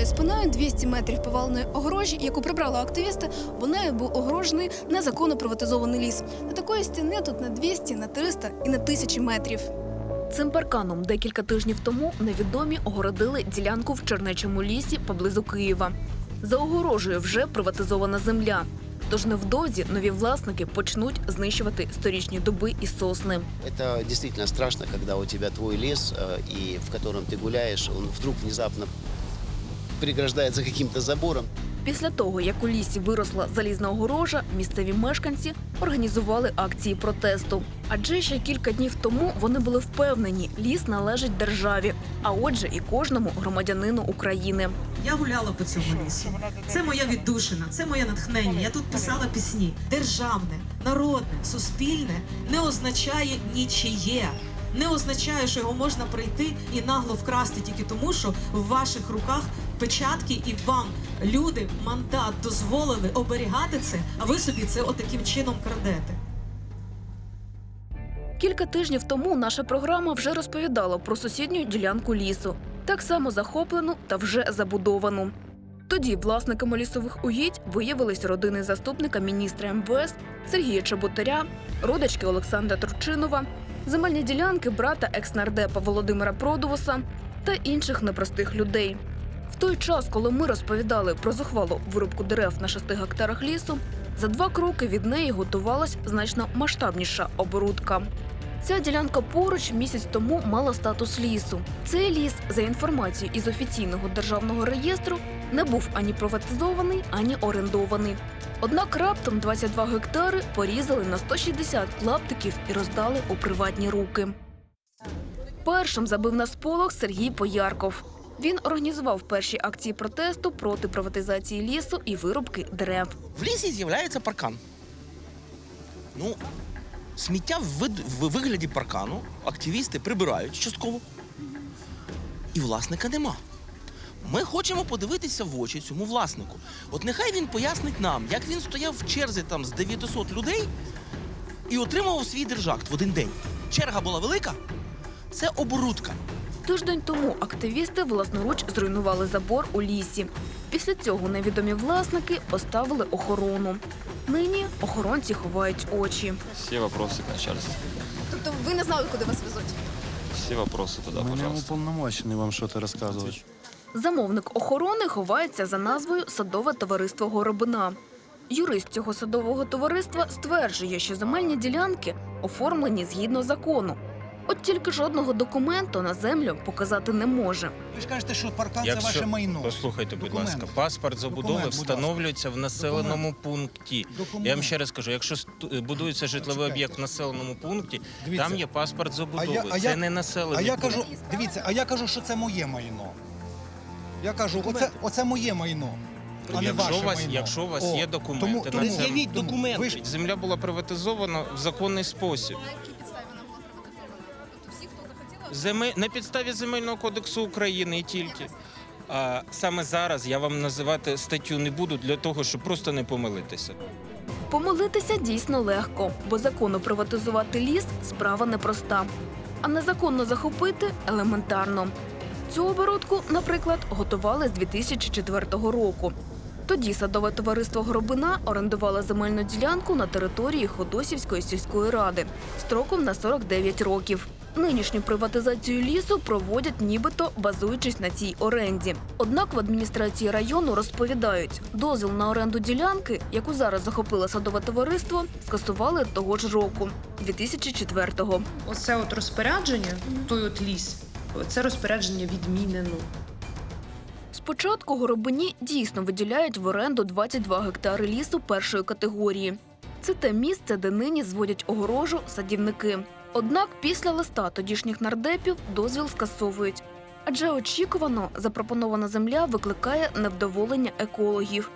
своєю спиною 200 метрів поваленої огорожі, яку прибрали активісти, бо нею був огорожений незаконно приватизований ліс. Та такої стіни тут на 200, на 300 і на 1000 метрів. Цим парканом декілька тижнів тому невідомі огородили ділянку в Чернечому лісі поблизу Києва. За огорожею вже приватизована земля. Тож невдовзі нові власники почнуть знищувати сторічні дуби і сосни. Это действительно страшно, когда у тебя твой лес, и в котором ты гуляешь, он вдруг внезапно преграждается каким-то забором. Після того, як у лісі виросла залізна огорожа, місцеві мешканці організували акції протесту. Адже ще кілька днів тому вони були впевнені, ліс належить державі, а отже і кожному громадянину України. Я гуляла по цьому лісу. Це моя віддушина, це моє натхнення. Я тут писала пісні. Державне, народне, суспільне не означає нічиє. Не означає, що його можна прийти і нагло вкрасти тільки тому, що в ваших руках печатки і вам люди мандат дозволили оберігати це, а ви собі це отаким чином крадете. Кілька тижнів тому наша програма вже розповідала про сусідню ділянку лісу, так само захоплену та вже забудовану. Тоді власниками лісових угідь виявились родини заступника міністра МВС Сергія Чеботаря, родички Олександра Турчинова, земельні ділянки брата екс-нардепа Володимира Продувоса та інших непростих людей. В той час, коли ми розповідали про зухвалу вирубку дерев на 6 гектарах лісу, за 2 кроки від неї готувалась значно масштабніша оборудка. Ця ділянка поруч місяць тому мала статус лісу. Цей ліс, за інформацією із офіційного державного реєстру, не був ані приватизований, ані орендований. Однак раптом 22 гектари порізали на 160 клаптиків і роздали у приватні руки. Першим забив на сполох Сергій Поярков. Він організував перші акції протесту проти приватизації лісу і вирубки дерев. В лісі з'являється паркан. Сміття в вигляді паркану активісти прибирають частково, і власника нема. Ми хочемо подивитися в очі цьому власнику. От нехай він пояснить нам, як він стояв в черзі там з 900 людей і отримував свій держакт в один день. Черга була велика, це оборудка. Тиждень тому активісти власноруч зруйнували забор у лісі. Після цього невідомі власники поставили охорону. Нині охоронці ховають очі. Все вопросы к начальству. Тобто ви не знали, куди вас везуть? Все вопросы туда, Мы не пожалуйста. уполномочены вам что-то рассказывать. Замовник охорони ховається за назвою «Садове товариство Горобина». Юрист цього садового товариства стверджує, що земельні ділянки оформлені згідно закону. От тільки жодного документу на землю показати не може. Ви ж кажете, що паркан – це ваше майно. Послухайте, будь Документ. ласка, паспорт забудови Документ, будь ласка. встановлюється в населеному пункті. Документ. Я вам ще раз кажу, якщо будується житловий Чекайте. об'єкт в населеному пункті, Дивіться. там є паспорт забудови. А Це я- не населений пункт. Дивіться, а я кажу, що це моє майно. Я кажу, оце моє майно, а не ваше майно. Якщо у вас є документи тому на це, з'явіть документи. ви ж- земля була приватизована в законний спосіб. На підставі Земельного кодексу України і тільки. А саме зараз я вам називати статтю не буду для того, щоб просто не помилитися. Помилитися дійсно легко, бо законно приватизувати ліс – справа непроста. А незаконно захопити – елементарно. Цю оборудку, наприклад, готували з 2004 року. Тоді садове товариство Горобина орендувало земельну ділянку на території Ходосівської сільської ради строком на 49 років. Нинішню приватизацію лісу проводять нібито базуючись на цій оренді. Однак в адміністрації району розповідають, дозвіл на оренду ділянки, яку зараз захопило садове товариство, скасували того ж року, 2004-го. Оце от розпорядження, той от ліс, це розпорядження відмінено. Спочатку Горобині дійсно виділяють в оренду 22 гектари лісу першої категорії. Це те місце, де нині зводять огорожу садівники. Однак після листа тодішніх нардепів дозвіл скасовують. Адже очікувано запропонована земля викликає невдоволення екологів.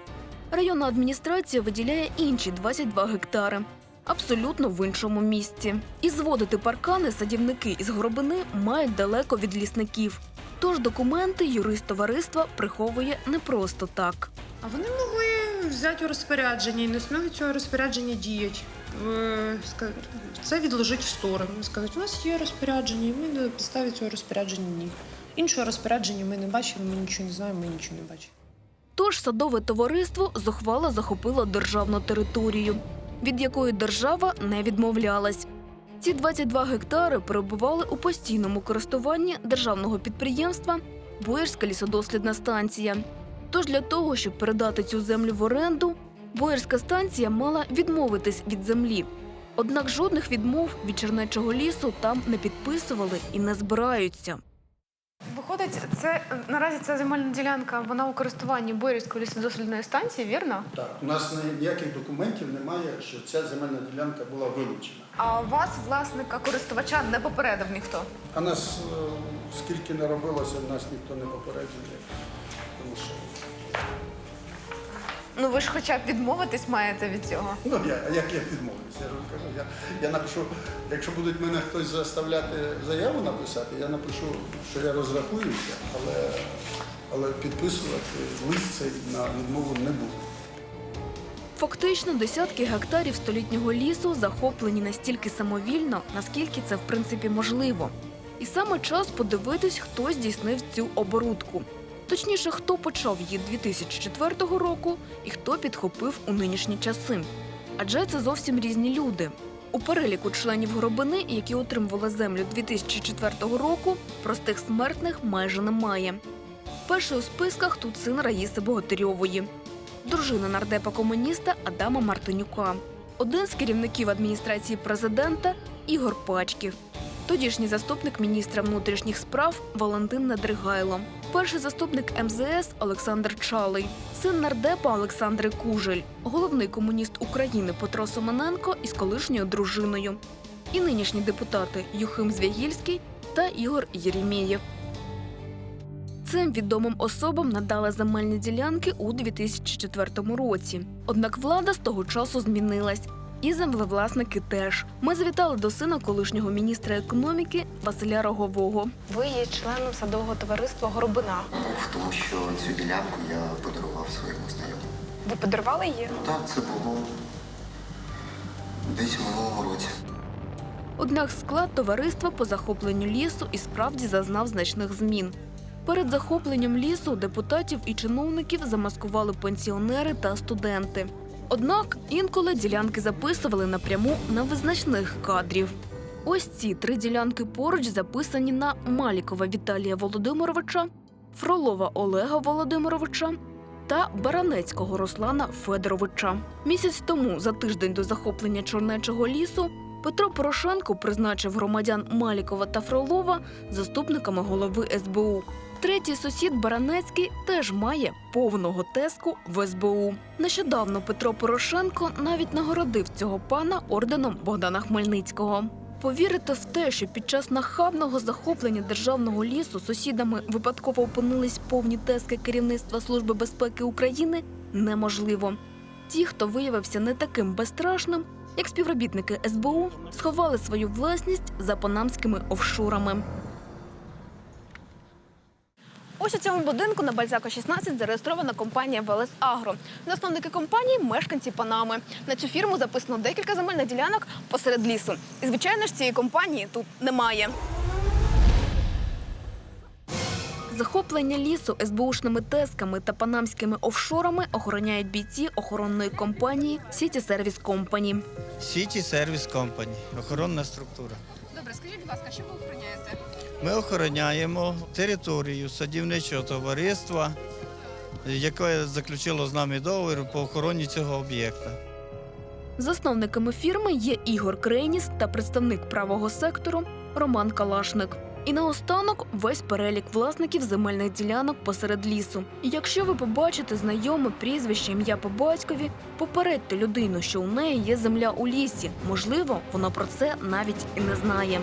Районна адміністрація виділяє інші 22 гектари. Абсолютно в іншому місці. І зводити паркани садівники із Горобини мають далеко від лісників. Тож документи юрист товариства приховує не просто так. А вони могли взяти у розпорядження і на основі цього розпорядження діяти. Це відложить в сторону. Сказати, у нас є розпорядження, і ми на підставі цього розпорядження ні. Іншого розпорядження ми не бачили, ми нічого не знаємо, ми нічого не бачимо. Тож садове товариство зухвало захопило державну територію, від якої держава не відмовлялась. Ці 22 гектари перебували у постійному користуванні державного підприємства «Боярська лісодослідна станція». Тож для того, щоб передати цю землю в оренду, Боярська станція мала відмовитись від землі. Однак жодних відмов від Чернечого лісу там не підписували і не збираються. Виходить, наразі ця земельна ділянка, вона у користуванні Боярської лісодослідної станції, вірно? Так, у нас ніяких документів немає, що ця земельна ділянка була вилучена. А вас, власника, користувача, не попередив ніхто? А нас, скільки не робилося, нас ніхто не попереджує. Тому що... Ну ви ж хоча б відмовитись маєте від цього. Ну, як я відмовлюся? Я ж вам кажу, я напишу, якщо будуть мене хтось заставляти заяву написати, я напишу, що я розрахуюся, але підписувати лист цей на відмову не буду. Фактично, десятки гектарів столітнього лісу захоплені настільки самовільно, наскільки це в принципі можливо. І саме час подивитись, хто здійснив цю оборудку. Точніше, хто почав її 2004 року і хто підхопив у нинішні часи. Адже це зовсім різні люди. У переліку членів Горобини, які отримували землю 2004 року, простих смертних майже немає. Перший у списках тут син Раїси Богатирьової, дружина нардепа-комуніста Адама Мартинюка, один з керівників адміністрації президента Ігор Пачків, тодішній заступник міністра внутрішніх справ Валентин Недригайло, перший заступник МЗС Олександр Чалий, син нардепа Олександри Кужель, головний комуніст України Петро Семененко із колишньою дружиною, і нинішні депутати Юхим Звягільський та Ігор Єремєєв. Цим відомим особам надали земельні ділянки у 2004 році. Однак влада з того часу змінилась. І землевласники теж. Ми завітали до сина колишнього міністра економіки Василя Рогового. Ви є членом садового товариства Горобина. В тому, що цю ділянку я подарував своєму знайомому. Ви подарували її? Так, це було десь в минулому році. Однак склад товариства по захопленню лісу і справді зазнав значних змін. Перед захопленням лісу депутатів і чиновників замаскували пенсіонери та студенти. Однак інколи ділянки записували напряму на визначних кадрів. Ось ці 3 ділянки поруч записані на Малікова Віталія Володимировича, Фролова Олега Володимировича та Баранецького Руслана Федоровича. Місяць тому, за тиждень до захоплення Чернечого лісу, Петро Порошенко призначив громадян Малікова та Фролова заступниками голови СБУ. Третій сусід Баранецький теж має повного тезку в СБУ. Нещодавно Петро Порошенко навіть нагородив цього пана орденом Богдана Хмельницького. Повірити в те, що під час нахабного захоплення державного лісу сусідами випадково опинились повні тезки керівництва Служби безпеки України, неможливо. Ті, хто виявився не таким безстрашним, як співробітники СБУ, сховали свою власність за панамськими офшорами. Ось у цьому будинку на Бальзака 16 зареєстрована компанія «Велес Агро». Засновники компанії – мешканці Панами. На цю фірму записано декілька земельних ділянок посеред лісу. І, звичайно ж, цієї компанії тут немає. Захоплення лісу СБУшними тезками та панамськими офшорами охороняють бійці охоронної компанії «Сіті Сервіс Компані». Сіті Сервіс Компані – охоронна структура. Добре, скажіть, будь ласка, що ви охороняєте? Ми охороняємо територію садівничого товариства, яке заключило з нами договір по охороні цього об'єкта. Засновниками фірми є Ігор Крейніс та представник правого сектору Роман Калашник. І наостанок весь перелік власників земельних ділянок посеред лісу. І якщо ви побачите знайоме прізвище, ім'я по батькові, попередьте людину, що у неї є земля у лісі. Можливо, вона про це навіть і не знає.